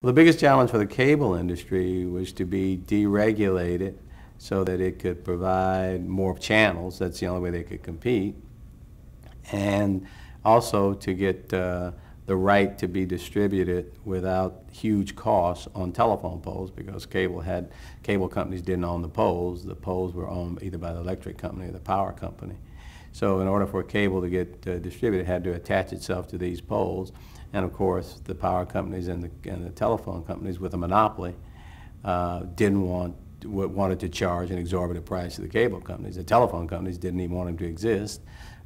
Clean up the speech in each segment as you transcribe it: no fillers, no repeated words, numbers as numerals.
Well, the biggest challenge for the cable industry was to be deregulated so that it could provide more channels. That's the only way they could compete. And also to get the right to be distributed without huge costs on telephone poles, because cable companies didn't own the poles. The poles were owned either by the electric company or the power company. So in order for cable to get distributed, it had to attach itself to these poles. And of course, the power companies and the telephone companies with a monopoly wanted to charge an exorbitant price to the cable companies. The telephone companies didn't even want them to exist.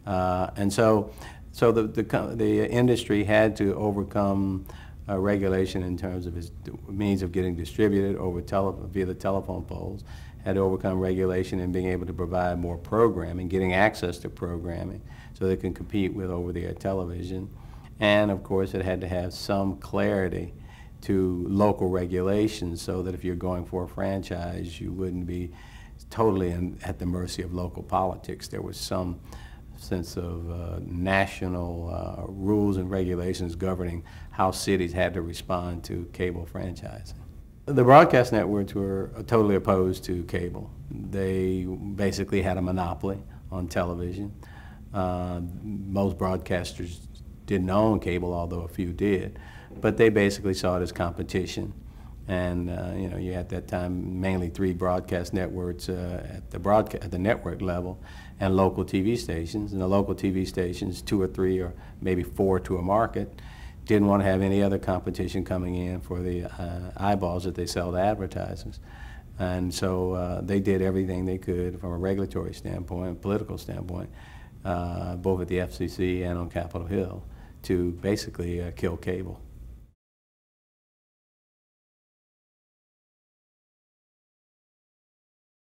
And so the industry had to overcome regulation in terms of its means of getting distributed via the telephone poles, had to overcome regulation in being able to provide more programming, getting access to programming so they can compete with over-the-air television. And of course, it had to have some clarity to local regulations so that if you're going for a franchise, you wouldn't be totally at the mercy of local politics. There was some sense of national rules and regulations governing how cities had to respond to cable franchising. The broadcast networks were totally opposed to cable. They basically had a monopoly on television. Most broadcasters didn't own cable, although a few did, but they basically saw it as competition. And you had at that time mainly 3 broadcast networks at the network level, and local TV stations. And the local TV stations, 2 or 3 or maybe 4 to a market, didn't want to have any other competition coming in for the eyeballs that they sell to advertisers. And so they did everything they could from a regulatory standpoint, political standpoint, both at the FCC and on Capitol Hill, to basically kill cable.